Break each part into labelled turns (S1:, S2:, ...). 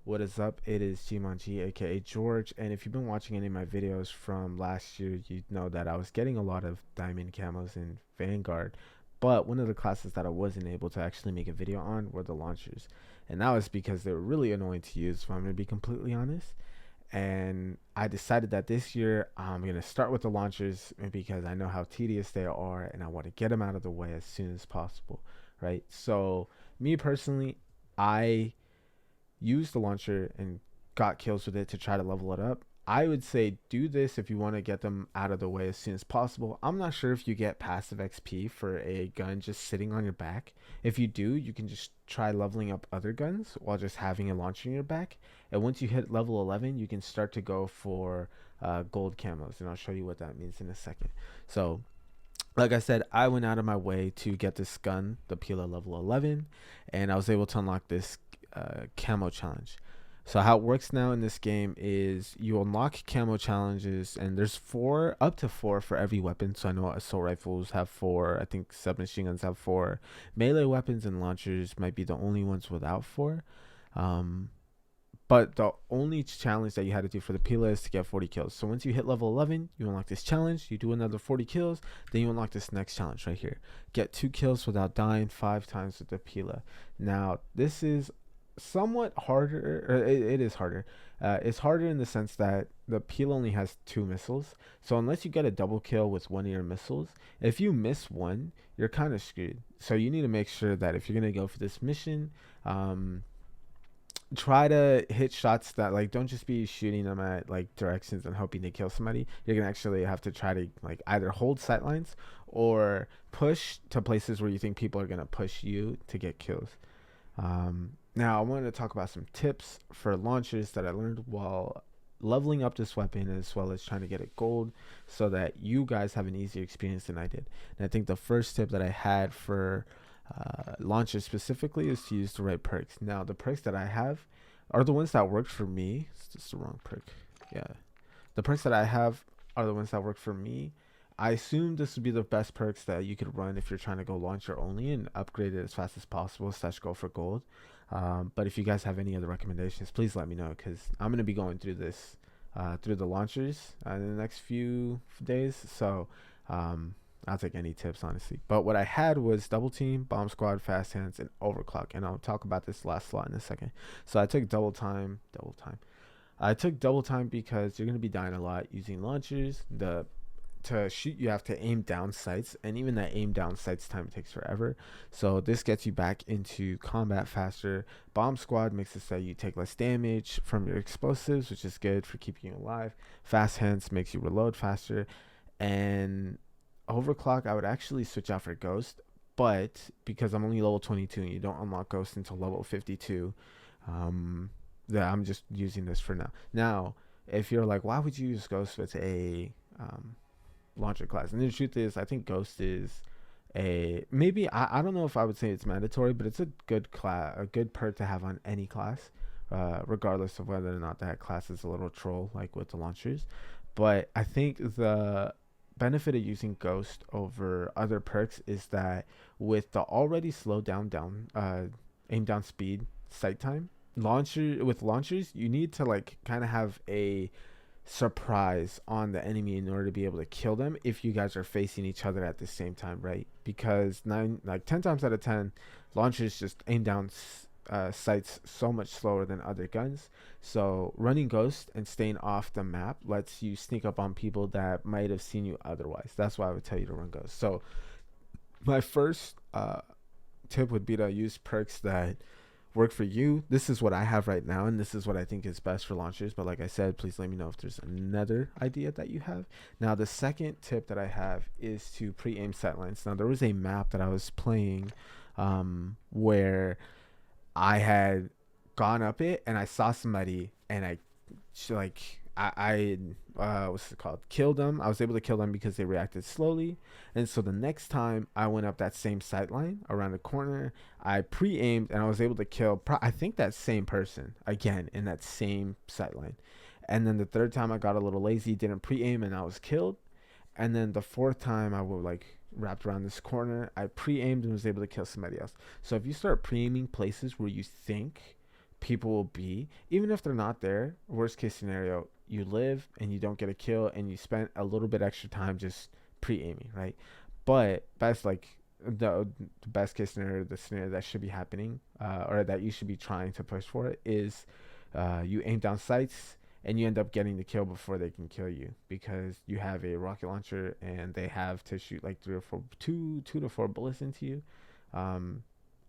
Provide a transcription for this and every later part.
S1: What is up? It is GmonG, aka George, and if you've been watching any of my videos from last year, you know that I was getting a lot of diamond camos in Vanguard, but one of the classes that I wasn't able to actually make a video on were the launchers, and that was because they were really annoying to use, if I'm going to be completely honest. And I decided that this year I'm going to start with the launchers because I know how tedious they are and I want to get them out of the way as soon as possible, right? So, me personally, I use the launcher and got kills with it to try to level it up. I would say do this if you want to get them out of the way as soon as possible. I'm not sure if you get passive XP for a gun just sitting on your back. If you do, you can just try leveling up other guns while just having a launcher in your back. And once you hit level 11, you can start to go for gold camos. And I'll show you what that means in a second. So, like I said, I went out of my way to get this gun, the Pila level 11, and I was able to unlock this camo challenge. So how it works now in this game is you unlock camo challenges, and there's four, up to four for every weapon. So I know assault rifles have four. I think submachine guns have four. Melee weapons and launchers might be the only ones without four. Um, but the only challenge that you had to do for the Pila is to get 40 kills. So once you hit level 11, you unlock this challenge. You do another 40 kills, then you unlock this next challenge right here. Get 2 kills without dying 5 times with the Pila. Now this is somewhat harder, or it is harder. It's harder in the sense that the peel only has 2 missiles, so unless you get a double kill with one of your missiles, if you miss one, you're kind of screwed. So you need to make sure that if you're gonna go for this mission, try to hit shots that, like, don't just be shooting them at like directions and hoping to kill somebody. You're gonna actually have to try to like either hold sight lines or push to places where you think people are gonna push you to get kills. Now I wanted to talk about some tips for launchers that I learned while leveling up this weapon, as well as trying to get it gold, so that you guys have an easier experience than I did. And I think the first tip that I had for launchers specifically is to use the right perks. Now the perks that I have are the ones that worked for me. It's just the wrong perk. Yeah, the perks that I have are the ones that work for me. I assume this would be the best perks that you could run if you're trying to go launcher only and upgrade it as fast as possible / go for gold. But if you guys have any other recommendations, please let me know, because I'm going to be going through this through the launchers in the next few days. So I'll take any tips, honestly. But what I had was double team, bomb squad, fast hands, and overclock. And I'll talk about this last slot in a second. So I took double time. I took double time because you're going to be dying a lot using launchers. To shoot, you have to aim down sights, and even that aim down sights time takes forever. So this gets you back into combat faster. Bomb squad makes it so you take less damage from your explosives, which is good for keeping you alive. Fast hands makes you reload faster. And overclock, I would actually switch out for ghost, but because I'm only level 22 and you don't unlock ghost until level 52, that I'm just using this for now. If you're like, why would you use ghost with a launcher class? And the truth is, I think ghost is a maybe, I don't know if I would say it's mandatory, but it's a good class, a good perk to have on any class, regardless of whether or not that class is a little troll like with the launchers. But I think the benefit of using ghost over other perks is that with the already slowed down aim down speed, sight time, launchers, you need to like kind of have a surprise on the enemy in order to be able to kill them if you guys are facing each other at the same time, right? Because 10 times out of 10, launchers just aim down sights so much slower than other guns. So running ghost and staying off the map lets you sneak up on people that might have seen you otherwise. That's why I would tell you to run ghost. So my first tip would be to use perks that work for you. This is what I have right now, and this is what I think is best for launchers. But like I said, please let me know if there's another idea that you have. Now the second tip that I have is to pre-aim sightlines. Now there was a map that I was playing where I had gone up it and I saw somebody, and I what's it called, killed them. I was able to kill them because they reacted slowly. And so the next time I went up that same sight line around the corner, I pre-aimed and I was able to kill I think that same person again in that same sight line. And then the third time I got a little lazy, didn't pre-aim, and I was killed. And then the fourth time I would like wrapped around this corner, I pre-aimed and was able to kill somebody else. So if you start pre-aiming places where you think people will be, even if they're not there. Worst case scenario, you live and you don't get a kill, and you spent a little bit extra time just pre-aiming, right? But best like the best case scenario, the scenario that should be happening, or that you should be trying to push for, is you aim down sights and you end up getting the kill before they can kill you, because you have a rocket launcher and they have to shoot like two to four bullets into you. Um,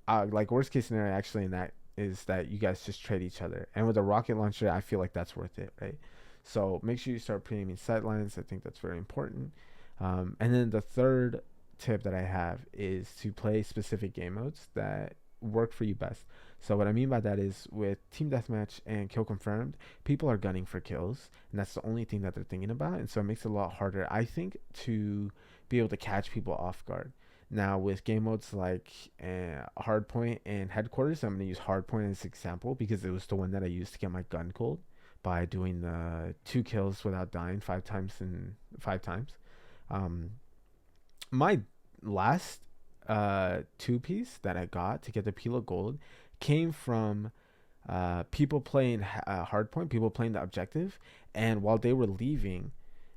S1: like worst case scenario actually in that is that you guys just trade each other, and with a rocket launcher I feel like that's worth it, right? So make sure you start pre-aiming sightlines. I think that's very important. And then the third tip that I have is to play specific game modes that work for you best. So what I mean by that is, with team deathmatch and kill confirmed, people are gunning for kills, and that's the only thing that they're thinking about. And so it makes it a lot harder, I think, to be able to catch people off guard. Now with game modes like hardpoint and headquarters, I'm going to use hardpoint as an example because it was the one that I used to get my gun cold by doing the 2 kills without dying 5 times. Um, my last 2 piece that I got to get the peel of gold came from people playing hardpoint, people playing the objective, and while they were leaving,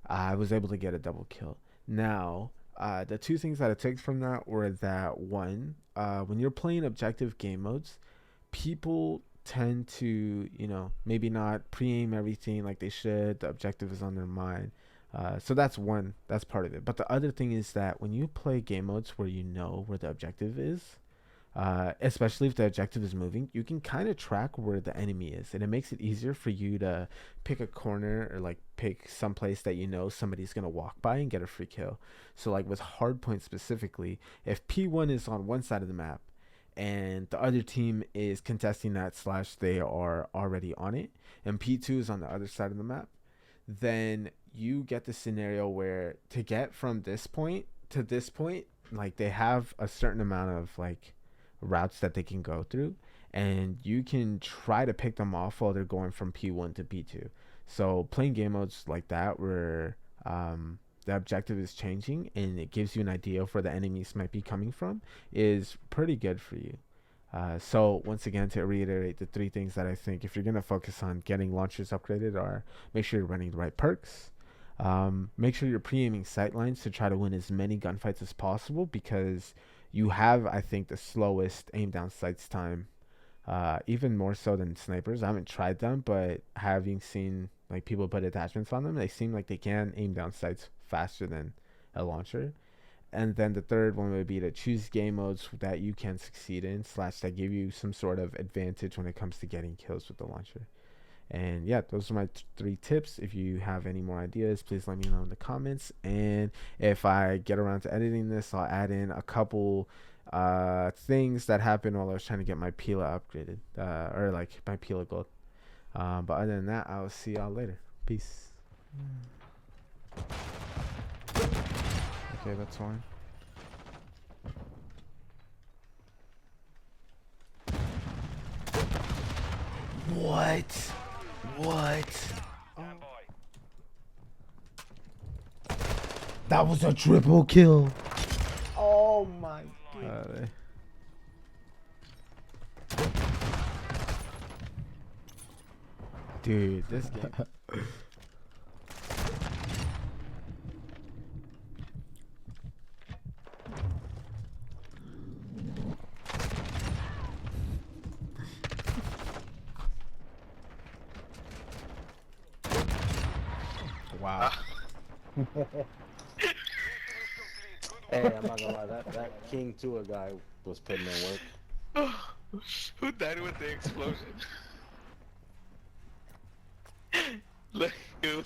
S1: I was able to get a double kill. Now, the 2 things that I took from that were that, one, when you're playing objective game modes, people tend to, maybe not pre-aim everything like they should. The objective is on their mind. So that's part of it. But the other thing is that when you play game modes where you know where the objective is, especially if the objective is moving, you can kind of track where the enemy is, and it makes it easier for you to pick a corner or like pick some place that somebody's gonna walk by and get a free kill. So like with hardpoint specifically, if P1 is on one side of the map and the other team is contesting that / they are already on it, and P2 is on the other side of the map, then you get the scenario where to get from this point to this point, like they have a certain amount of like routes that they can go through, and you can try to pick them off while they're going from P1 to P2. So playing game modes like that where the objective is changing and it gives you an idea of where the enemies might be coming from is pretty good for you. So once again, to reiterate, the 3 things that I think if you're going to focus on getting launchers upgraded are: make sure you're running the right perks, make sure you're pre-aiming sightlines to try to win as many gunfights as possible, because you have, I think, the slowest aim down sights time, even more so than snipers. I haven't tried them, but having seen like people put attachments on them, they seem like they can aim down sights faster than a launcher. And then the third one would be to choose game modes that you can succeed in / that give you some sort of advantage when it comes to getting kills with the launcher. And yeah, those are my 3 tips. If you have any more ideas, please let me know in the comments. And if I get around to editing this, I'll add in a couple things that happened while I was trying to get my Pila upgraded, or like my Pila gold. But other than that, I'll see y'all later. Peace. Okay, that's fine. What? Oh. That was a triple kill. Oh my god. Dude, this game. Wow.
S2: Hey, I'm not gonna lie, that King Tua guy was putting in work.
S3: Who died with the explosion? Look, you.